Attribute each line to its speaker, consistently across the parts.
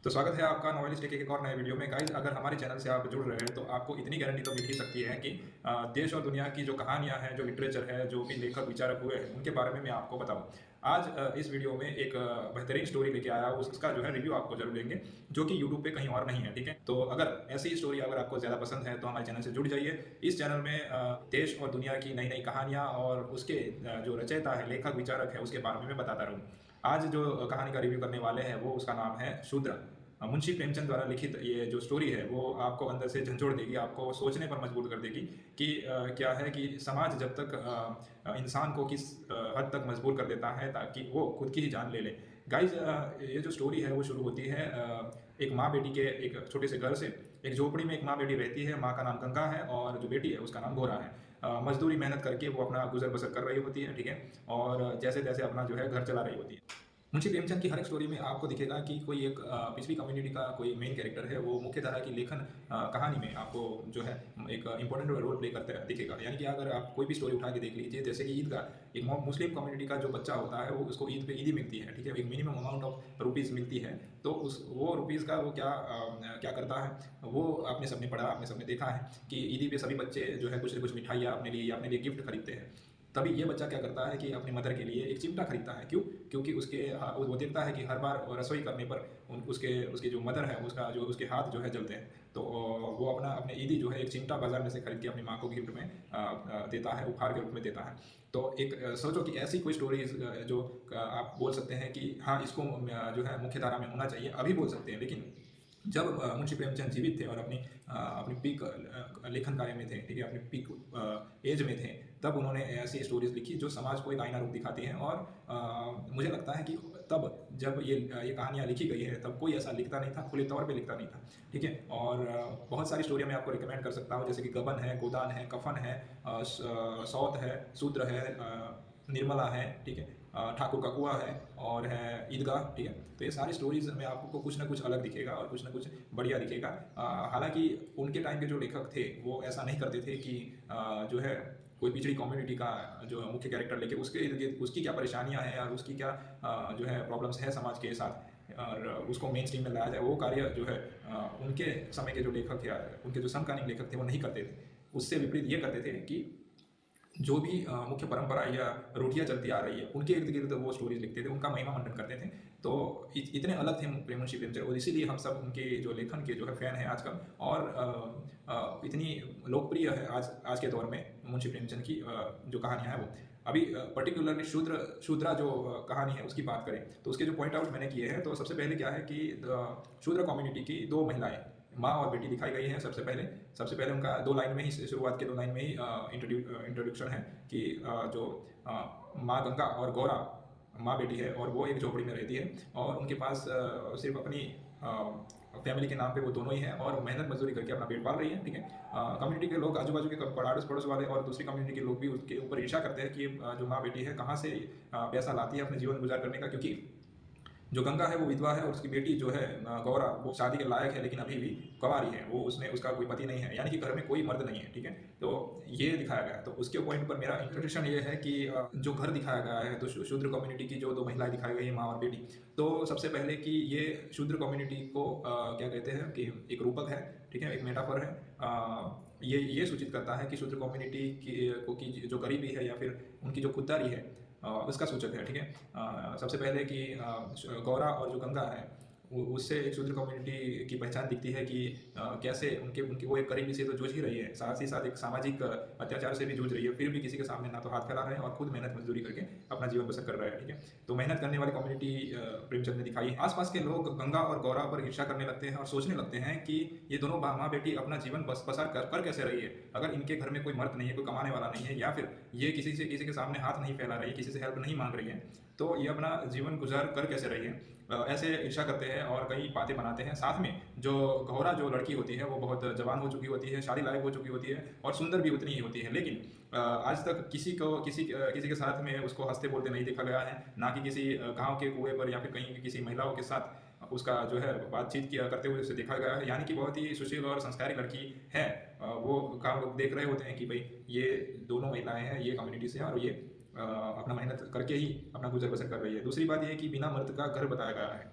Speaker 1: तो स्वागत है आपका नॉवेलिस्टिक के एक और नए वीडियो में। गाइस, अगर हमारे चैनल से आप जुड़ रहे हैं तो आपको इतनी गारंटी तो मिल ही सकती है कि देश और दुनिया की जो कहानियां हैं, जो लिटरेचर है, जो भी लेखक विचारक हुए हैं, उनके बारे में मैं आपको बताऊं। आज इस वीडियो में एक बेहतरीन स्टोरी लेके आया हूं, उसका जो है रिव्यू आपको जरूर लेंगे, जो कि यूट्यूब पे कहीं और नहीं है। ठीक है, तो अगर ऐसी स्टोरी अगर आपको ज्यादा पसंद है तो हमारे चैनल से जुड़ जाइए। इस चैनल में देश और दुनिया की नई नई कहानियां और उसके जो रचयिता है, लेखक विचारक है, उसके बारे में मैं बताता रहूँ। आज जो कहानी का रिव्यू करने वाले हैं वो उसका नाम है शूद्र। मुंशी प्रेमचंद द्वारा लिखित ये जो स्टोरी है वो आपको अंदर से झंझोड़ देगी, आपको सोचने पर मजबूर कर देगी कि क्या है कि समाज जब तक इंसान को किस हद तक मजबूर कर देता है ताकि वो खुद की ही जान ले ले। गाइज, ये जो स्टोरी है वो शुरू होती है एक माँ बेटी के एक छोटे से घर से। एक झोपड़ी में एक माँ बेटी रहती है। माँ का नाम गंगा है और जो बेटी है उसका नाम गोरा है। मजदूरी मेहनत करके वो अपना गुजर बसर कर रही होती है। ठीक है, और जैसे तैसे अपना जो है घर चला रही होती है। मुंशी प्रेमचंद की हर एक स्टोरी में आपको दिखेगा कि कोई एक पिछली कम्युनिटी का कोई मेन कैरेक्टर है, वो मुख्य धारा की लेखन कहानी में आपको जो है एक इंपॉर्टेंट रोल प्ले करते दिखेगा। यानी कि अगर आप कोई भी स्टोरी उठा के देख लीजिए, जैसे कि ईद का एक मुस्लिम कम्युनिटी का जो बच्चा होता है वो उसको ईद पे ईदी मिलती है। ठीक है, एक मिनिमम अमाउंट ऑफ रुपीज़ मिलती है। तो उस वो रुपीज़ का वो क्या करता है, वो आपने सबने पढ़ा, आपने सबने देखा है कि ईदी पे सभी बच्चे जो है कुछ न कुछ मिठाइयाँ अपने लिए या अपने लिए गिफ्ट खरीदते हैं। तभी ये बच्चा क्या करता है कि अपनी मदर के लिए एक चिमटा खरीदता है। क्यों? क्योंकि वो देखता है कि हर बार रसोई करने पर उसके उसके जो मदर है उसका जो उसके हाथ जो है जलते हैं। तो वो अपने ईदी जो है एक चिमटा बाजार में से खरीद के अपनी माँ को गिफ्ट में देता है, उपहार के रूप में देता है। तो एक सोचो कि ऐसी कोई स्टोरीज जो आप बोल सकते हैं कि हाँ, इसको जो है मुख्य धारा में होना चाहिए, अभी बोल सकते हैं। लेकिन जब मुंशी प्रेमचंद जीवित थे और अपनी पीक लेखन कार्य में थे, ठीक है, अपनी पीक एज में थे, तब उन्होंने ऐसी स्टोरीज लिखी जो समाज को एक आईना रूप दिखाती हैं। और मुझे लगता है कि तब जब ये कहानियाँ लिखी गई है तब कोई ऐसा लिखता नहीं था, खुले तौर पे लिखता नहीं था। ठीक है, और बहुत सारी स्टोरियाँ मैं आपको रिकमेंड कर सकता हूँ, जैसे कि गबन है, गोदान है, कफन है, सौत है, शूद्र है, निर्मला है। ठीक है, ठाकुर का कुआं है और है ईदगाह। ठीक है, तो ये सारी स्टोरीज में आपको कुछ ना कुछ अलग दिखेगा और कुछ ना कुछ बढ़िया दिखेगा। हालांकि उनके टाइम के जो लेखक थे वो ऐसा नहीं करते थे कि जो है कोई पिछड़ी कम्युनिटी का जो मुख्य कैरेक्टर लेके उसके इर्द गिर्द उसकी क्या परेशानियां हैं और उसकी क्या जो है प्रॉब्लम्स है समाज के साथ, और उसको मेन स्ट्रीम में लाया जाए, वो कार्य जो है उनके समय के जो लेखक या उनके जो समकालीन लेखक थे वो नहीं करते थे। उससे विपरीत ये करते थे कि जो भी मुख्य परंपरा या रूढ़ियाँ चलती आ रही है उनके इर्द गिर्द वो स्टोरीज लिखते थे, उनका महिमा मंडन करते थे। तो इतने अलग थे मुंशी प्रेमचंद, और इसीलिए हम सब उनके जो लेखन के जो है फैन हैं आजकल। और इतनी लोकप्रिय है आज के दौर में मुंशी प्रेमचंद की जो कहानियाँ हैं वो। अभी पर्टिकुलरली शूद्रा जो कहानी है उसकी बात करें तो उसके जो पॉइंट आउट मैंने किए हैं, तो सबसे पहले क्या है कि शूद्र कम्युनिटी की दो महिलाएं, माँ और बेटी दिखाई गई हैं। सबसे पहले उनका दो लाइन में ही, शुरुआत के दो लाइन में ही इंट्रोडक्शन है कि जो माँ गंगा और गौरा माँ बेटी है और वो एक झोपड़ी में रहती है और उनके पास सिर्फ अपनी फैमिली के नाम पे वो दोनों ही हैं और मेहनत मजदूरी करके अपना पेट पाल रही है। ठीक है, कम्युनिटी के लोग, आजू बाजू के अड़ोस पड़ोस वाले और दूसरी कम्युनिटी के लोग भी उसके ऊपर ईर्ष्या करते हैं कि जो माँ बेटी है कहाँ से पैसा लाती है अपने जीवन गुजार करने का, क्योंकि जो गंगा है वो विधवा है और उसकी बेटी जो है गौरा, वो शादी के लायक है लेकिन अभी भी कुंवारी है, वो उसका कोई पति नहीं है, यानी कि घर में कोई मर्द नहीं है। ठीक है, तो ये दिखाया गया है। तो उसके पॉइंट पर मेरा इंट्रोडक्शन ये है कि जो घर दिखाया गया है, तो शूद्र कम्युनिटी की जो दो महिलाएं दिखाई गई है, माँ और बेटी। तो सबसे पहले कि ये शूद्र कम्युनिटी को क्या कहते हैं कि एक रूपक है। ठीक है, एक मेटाफर है। ये सूचित करता है कि शूद्र कम्युनिटी की जो गरीबी है या फिर उनकी जो खुददारी है उसका सूचक है। ठीक है, सबसे पहले कि गौरा और जो गंगा है उससे एक शूद्र कम्युनिटी की पहचान दिखती है कि कैसे उनके उनकी वो एक गरीबी से तो जूझ ही रही है, साथ ही साथ एक सामाजिक अत्याचार से भी जूझ रही है, फिर भी किसी के सामने ना तो हाथ फैला रहे हैं और खुद मेहनत मजदूरी करके अपना जीवन बसर कर रहे हैं। ठीक है, तो मेहनत करने वाली कम्युनिटी प्रेमचंद ने दिखाई। आसपास के लोग गंगा और गौरा पर ईर्ष्या करने लगते हैं और सोचने लगते हैं कि ये दोनों माँ बेटी अपना जीवन बसर कर कैसे रही है, अगर इनके घर में कोई मर्द नहीं है, कोई कमाने वाला नहीं है, या फिर ये किसी के सामने हाथ नहीं फैला रही है, किसी से हेल्प नहीं मांग रही है, तो ये अपना जीवन गुजार कर कैसे रही है। ऐसे ईर्षा करते हैं और कई बातें बनाते हैं। साथ में जो गौरा जो लड़की होती है वो बहुत जवान हो चुकी होती है, शादी लायक हो चुकी होती है और सुंदर भी उतनी ही होती है, लेकिन आज तक किसी के साथ में उसको हंसते बोलते नहीं देखा गया है, ना कि किसी गांव के कुएं पर या फिर कहीं किसी महिलाओं के साथ उसका जो है बातचीत किया करते हुए उसे देखा गया है। यानी कि बहुत ही सुशील और संस्कारी लड़की है। वो गाँव लोग देख रहे होते हैं कि भाई ये दोनों महिलाएं हैं, ये कम्युनिटी से हैं और ये अपना मेहनत करके ही अपना गुजर बसर कर रही है। दूसरी बात यह है कि बिना मर्द का घर बताया गया है।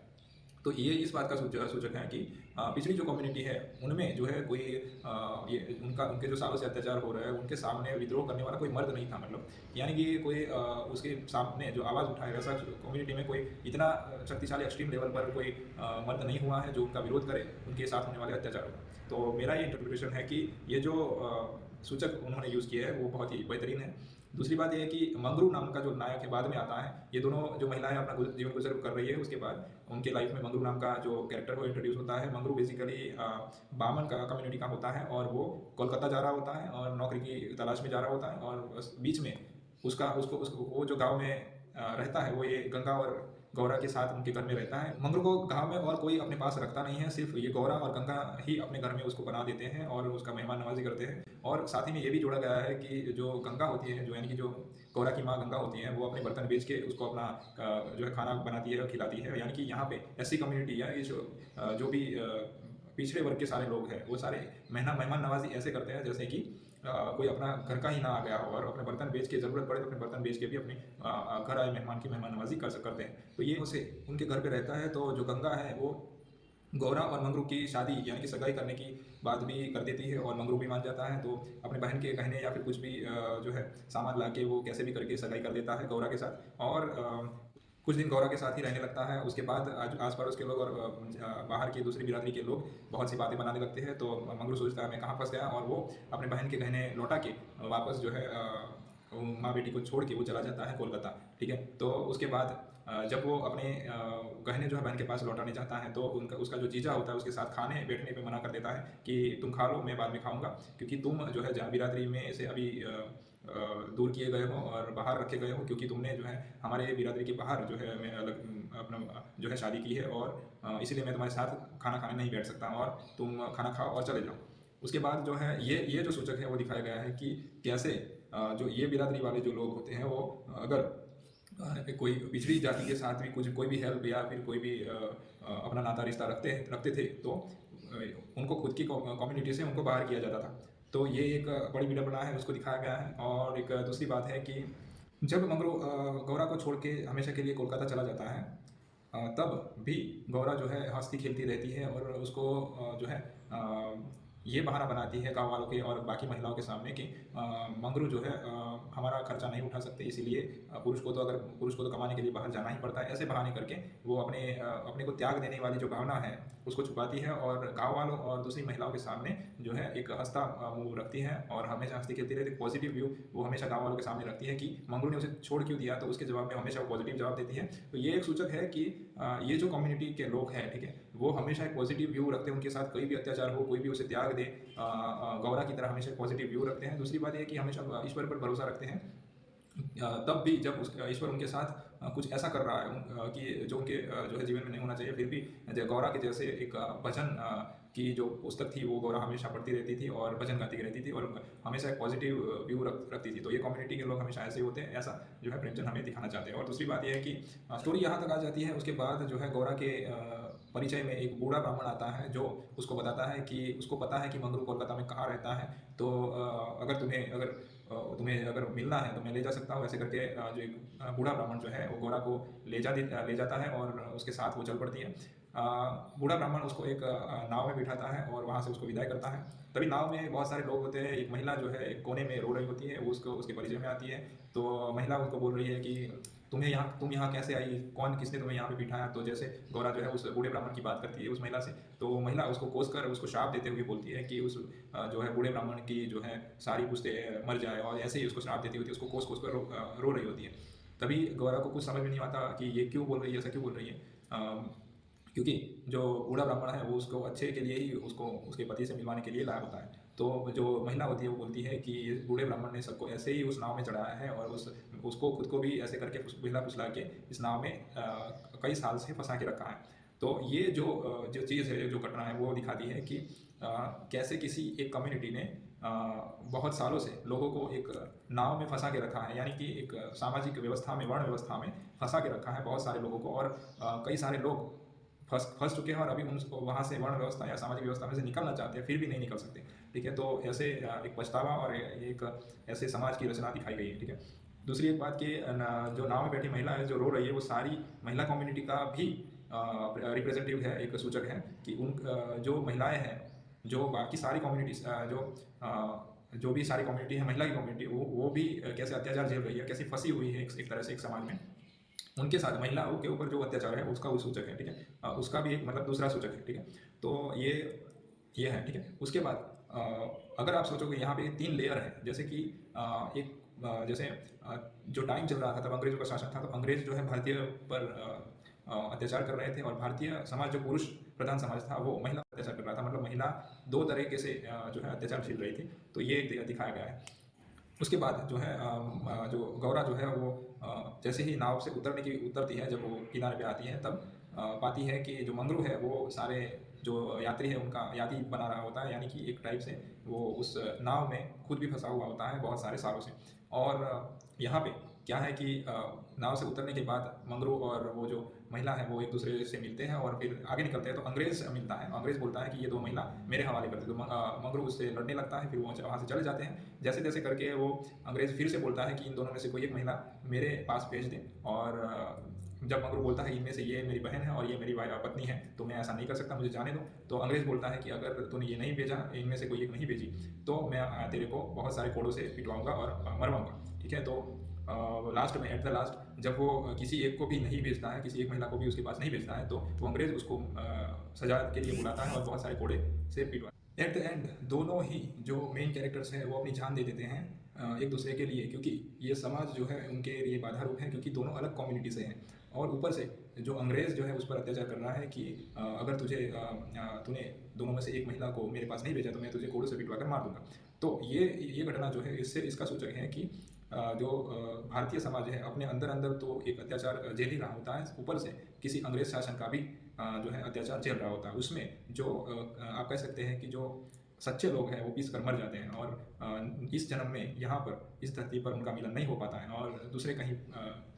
Speaker 1: तो ये इस बात का सूचक है कि पिछड़ी जो कम्युनिटी है उनमें जो है कोई ये उनके जो सालों से अत्याचार हो रहा है उनके सामने विद्रोह करने वाला कोई मर्द नहीं था, मतलब यानी कि कोई उसके सामने जो आवाज़ उठाए वैसा कम्युनिटी में कोई इतना शक्तिशाली एक्सट्रीम लेवल पर कोई मर्द नहीं हुआ है जो उनका विरोध करे उनके साथ होने वाले अत्याचारों का। तो मेरा ये इंटरप्रिटेशन है कि ये जो सूचक उन्होंने यूज़ किया है वो बहुत ही बेहतरीन है। दूसरी बात यह है कि मंगरू नाम का जो नायक है बाद में आता है, ये दोनों जो महिलाएं अपना जीवन गुजर कर रही है उसके बाद उनके लाइफ में मंगरू नाम का जो कैरेक्टर वो इंट्रोड्यूस होता है। मंगरू बेसिकली बामन का कम्युनिटी का होता है और वो कोलकाता जा रहा होता है और नौकरी की तलाश में जा रहा होता है और बीच में उसका उसको उसको वो जो गाँव में रहता है वो ये गंगा और गौरा के साथ उनके घर में रहता है। मंगरू को गांव में और कोई अपने पास रखता नहीं है, सिर्फ ये गौरा और गंगा ही अपने घर में उसको बना देते हैं और उसका मेहमान नवाजी करते हैं। और साथ ही में ये भी जोड़ा गया है कि जो गंगा होती है, जो यानी कि जो गौरा की माँ गंगा होती है, वो अपने बर्तन बेच के उसको अपना जो है खाना बनाती है और खिलाती है। यानी कि यहाँ पे ऐसी कम्युनिटी है जो भी पिछड़े वर्ग के सारे लोग हैं वो सारे मेहमान नवाजी ऐसे करते हैं जैसे कि कोई अपना घर का ही ना आ गया हो और अपने बर्तन बेच के ज़रूरत पड़े तो अपने बर्तन बेच के भी अपने घर आए मेहमान की मेहमान नवाजी करते हैं। तो ये उसे उनके घर पे रहता है। तो जो गंगा है वो गौरा और मंगरू की शादी यानी कि सगाई करने की बात भी कर देती है और मंगरू भी मान जाता है। तो अपने बहन के गहने या फिर कुछ भी जो है सामान ला के वो कैसे भी करके सगाई कर देता है गौरा के साथ और कुछ दिन गौरा के साथ ही रहने लगता है। उसके बाद आस पड़ोस के लोग और बाहर की दूसरी बिरादरी के लोग बहुत सी बातें बनाने लगते हैं। तो मंगरू सोचता है मैं कहाँ फंस गया और वो अपने बहन के गहने लौटा के वापस जो है माँ बेटी को छोड़ के वो चला जाता है कोलकाता। ठीक है, तो उसके बाद जब वो अपने गहने जो है बहन के पास लौटाने चाहता है तो उसका जो जीजा होता है उसके साथ खाने बैठने पे मना कर देता है कि तुम खा लो, मैं बाद में खाऊंगा, क्योंकि तुम जो है बिरादरी में से अभी दूर किए गए हो और बाहर रखे गए हो, क्योंकि तुमने जो है हमारे बिरादरी के बाहर जो है मैं अलग अपना जो है शादी की है और इसलिए मैं तुम्हारे साथ खाना खाने नहीं बैठ सकता और तुम खाना खाओ और चले जाओ। उसके बाद जो है ये जो सूचक है वो दिखाया गया है कि कैसे जो ये बिरादरी वाले जो लोग होते हैं वो अगर कोई पिछड़ी जाति के साथ भी कुछ कोई भी हेल्प या फिर कोई भी अपना नाता रिश्ता रखते थे तो उनको खुद की कम्युनिटी से उनको बाहर किया जाता था। तो ये एक बड़ी विडंबना है, उसको दिखाया गया है। और एक दूसरी बात है कि जब मंगरू गौरा को छोड़ के हमेशा के लिए कोलकाता चला जाता है तब भी गौरा जो है हंसती खेलती रहती है और उसको जो है ये बहाना बनाती है गांव वालों के और बाकी महिलाओं के सामने कि मंगरू जो है हमारा खर्चा नहीं उठा सकते, इसीलिए पुरुष को तो कमाने के लिए बाहर जाना ही पड़ता है। ऐसे बहाने करके वो अपने को त्याग देने वाली जो भावना है उसको छुपाती है और गाँव वालों और दूसरी महिलाओं के सामने जो है एक हंसता मुंह रखती है और हमेशा हंसती खेलती रहती है। पॉजिटिव व्यू वो हमेशा गाँव वालों के सामने रखती है कि मंगरू ने उसे छोड़ क्यों दिया, तो उसके जवाब में हमेशा वो पॉजिटिव जवाब देती है। तो ये एक सूचक है कि ये जो कम्युनिटी के लोग हैं, ठीक है, वो हमेशा एक पॉजिटिव व्यू रखते हैं। उनके साथ कोई भी अत्याचार हो, कोई भी उसे त्याग दे, गौरा की तरह हमेशा पॉजिटिव व्यू रखते हैं। दूसरी बात यह कि हमेशा ईश्वर पर भरोसा रखते हैं। तब भी जब ईश्वर उनके साथ कुछ ऐसा कर रहा है कि जो उनके जो है जीवन में नहीं होना चाहिए, फिर भी गौरा के जैसे एक भजन की जो पुस्तक थी वो गौरा हमेशा पढ़ती रहती थी और भजन गाती रहती थी और हमेशा एक पॉजिटिव व्यू रखती थी। तो ये कम्युनिटी के लोग हमेशा ऐसे होते हैं, ऐसा जो है प्रेमचंद हमें दिखाना चाहते हैं। और दूसरी बात यह है कि स्टोरी यहाँ तक आ जाती है। उसके बाद जो है गौरा के परिचय में एक बूढ़ा ब्राह्मण आता है जो उसको बताता है कि उसको पता है कि मंगरू कोलकाता में कहाँ रहता है, तो अगर तुम्हें अगर मिलना है तो मैं ले जा सकता हूँ। ऐसे करके जो एक बूढ़ा ब्राह्मण जो है वो गौरा को ले जाता है और उसके साथ वो चल पड़ती है। बूढ़ा ब्राह्मण उसको एक नाव में बिठाता है और वहाँ से उसको विदाई करता है। तभी नाव में बहुत सारे लोग होते हैं। एक महिला जो है एक कोने में रो रही होती है, वो उसके परिचय में आती है। तो महिला उसको बोल रही है कि तुम यहाँ कैसे आई, किसने तुम्हें यहाँ पे बिठाया। तो जैसे गौरा जो है उस बूढ़े ब्राह्मण की बात करती है उस महिला से, तो महिला उसको कोस कर उसको श्राप देते हुए बोलती है कि उस जो है बूढ़े ब्राह्मण की जो है सारी पुश्तें मर जाए, और ऐसे ही उसको श्राप देती होती है, उसको कोस कर रो रही होती है। तभी गौरा को कुछ समझ में नहीं आता कि ये क्यों बोल रही है, ऐसा क्यों बोल रही है, क्योंकि जो बूढ़ा ब्राह्मण है वो उसको अच्छे के लिए ही उसको उसके पति से मिलवाने के लिए लाया होता है। तो जो महिला होती है वो बोलती है कि ये बूढ़े ब्राह्मण ने सबको ऐसे ही उस नाव में चढ़ाया है और उसको खुद को भी ऐसे करके महिला फुसला के इस नाव में कई साल से फंसा के रखा है। तो ये जो चीज़ है, जो घटना है, वो दिखाती है कि कैसे किसी एक कम्युनिटी ने बहुत सालों से लोगों को एक नाव में फंसा के रखा है, यानी कि एक सामाजिक व्यवस्था में, वर्ण व्यवस्था में फंसा के रखा है बहुत सारे लोगों को। और कई सारे लोग फंस चुके हैं और अभी उनको वहाँ से वर्ण व्यवस्था या सामाजिक व्यवस्था में से निकलना चाहते हैं, फिर भी नहीं निकल सकते। ठीक है, तो ऐसे एक पछतावा और एक ऐसे समाज की रचना दिखाई गई है। ठीक है, दूसरी एक बात कि जो नाव में बैठी महिला है जो रो रही है, वो सारी महिला कम्युनिटी का भी रिप्रेजेंटेटिव है, एक सूचक है कि उन जो महिलाएं हैं, जो बाकी सारी कम्युनिटीज जो भी सारी कम्युनिटी है, महिला की कम्युनिटी, वो भी कैसे अत्याचार झेल रही है, कैसे फंसी हुई है एक तरह से एक समाज में, उनके साथ महिलाओं के ऊपर जो अत्याचार है उसका वो सूचक है, ठीक है। उसका भी एक मतलब दूसरा सूचक है, ठीक है। तो ये है, ठीक है। उसके बाद अगर आप सोचोगे यहाँ पे 3 लेयर है, जैसे कि जैसे जो टाइम चल रहा था तब अंग्रेजों का शासन था, तो अंग्रेज जो है भारतीय पर अत्याचार कर रहे थे, और भारतीय समाज जो पुरुष प्रधान समाज था वो महिला पर अत्याचार कर रहा था, मतलब महिला 2 तरीके से जो है अत्याचार झेल रही थी। तो ये दिखाया गया है। उसके बाद जो है जो गौरा जो है वो जैसे ही नाव से उतरती है, जब वो किनारे पे आती है, तब पाती है कि जो मंगरू है वो सारे जो यात्री है उनका यात्री बना रहा होता है, यानी कि एक टाइप से वो उस नाव में खुद भी फंसा हुआ होता है बहुत सारे सालों से। और यहाँ पे क्या है कि नाव से उतरने के बाद मंगरू और वो जो महिला है वो एक दूसरे से मिलते हैं और फिर आगे निकलते हैं। तो अंग्रेज मिलता है, अंग्रेज बोलता है कि ये 2 महिला मेरे हवाले कर दे। तो मंगरू उससे लड़ने लगता है, फिर वो वहाँ से चले जाते हैं। जैसे जैसे करके वो अंग्रेज फिर से बोलता है कि इन दोनों में से कोई एक महिला मेरे पास भेज दें। और जब मंगरू बोलता है इनमें से ये मेरी बहन है और ये मेरी पत्नी है, तो मैं ऐसा नहीं कर सकता, मुझे जाने दो। तो अंग्रेज बोलता है कि अगर तूने ये नहीं भेजा, इनमें से कोई एक नहीं भेजी, तो मैं तेरे को बहुत सारे कोड़ों से पिटवाऊंगा और मरवाऊंगा, ठीक है। तो लास्ट में, एट द लास्ट, जब वो किसी एक को भी नहीं भेजता है, किसी एक महिला को भी उसके पास नहीं भेजता है, तो वो अंग्रेज उसको सजा के लिए बुलाता है और बहुत सारे कोड़े से पिटवा। एट द एंड दोनों ही जो मेन कैरेक्टर्स हैं वो अपनी जान दे देते हैं एक दूसरे के लिए, क्योंकि ये समाज जो है उनके लिए बाधा रूप है, क्योंकि दोनों अलग कम्युनिटी से हैं। और ऊपर से जो अंग्रेज़ जो है उस पर अत्याचार कर रहा है कि अगर तूने दोनों में से एक महिला को मेरे पास नहीं भेजा तो मैं तुझे कोड़ों से पिटवा कर मार दूंगा। तो ये घटना जो है इसका सूचक है कि जो भारतीय समाज है अपने अंदर अंदर तो एक अत्याचार झेल ही रहा होता है, ऊपर से किसी अंग्रेज शासन का भी जो है अत्याचार झेल रहा होता है। उसमें जो आप कह सकते हैं कि जो सच्चे लोग हैं वो पीस कर मर जाते हैं, और इस जन्म में यहाँ पर इस धरती पर उनका मिलन नहीं हो पाता है, और दूसरे कहीं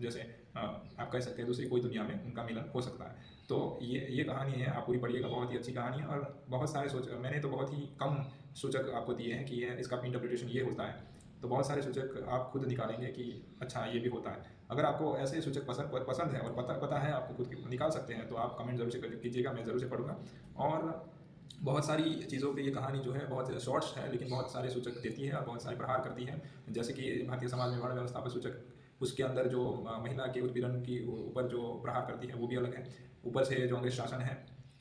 Speaker 1: जैसे आप कह सकते हैं दूसरी कोई दुनिया में उनका मिलन हो सकता है। तो ये कहानी है, आप पूरी पढ़िएगा, बहुत ही अच्छी कहानी है। और बहुत सारे मैंने तो बहुत ही कम सूचक आपको दिए हैं कि इसका इंटरप्रिटेशन ये होता है। तो बहुत सारे सूचक आप खुद निकालेंगे कि अच्छा ये भी होता है। अगर आपको ऐसे सूचक पसंद है और पता है, आपको खुद निकाल सकते हैं, तो आप कमेंट जरूर से कीजिएगा, मैं ज़रूर से पढ़ूंगा। और बहुत सारी चीज़ों पे ये कहानी जो है बहुत शॉर्ट्स है, लेकिन बहुत सारे सूचक देती है और बहुत सारे प्रहार करती है। जैसे कि भारतीय समाज में वर्ण व्यवस्था पर सूचक, उसके अंदर जो महिला के उत्पीड़न की ऊपर जो प्रहार करती है वो भी अलग है। ऊपर से जो अंग्रेज शासन है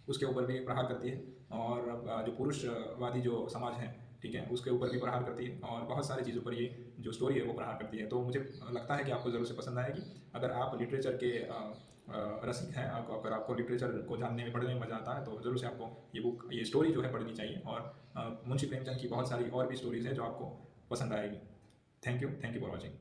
Speaker 1: उसके ऊपर भी प्रहार करती है, और जो पुरुषवादी जो समाज है, ठीक है, उसके ऊपर भी प्रहार करती है, और बहुत सारी चीज़ों पर ये जो स्टोरी है वो प्रहार करती है। तो मुझे लगता है कि आपको ज़रूर से पसंद आएगी। अगर आप लिटरेचर के रसिक हैं, अगर आपको लिटरेचर को जानने में पढ़ने में मज़ा आता है, तो ज़रूर से आपको ये स्टोरी जो है पढ़नी चाहिए। और मुंशी प्रेमचंद की बहुत सारी और भी स्टोरीज़ है जो आपको पसंद आएगी। Thank you for watching.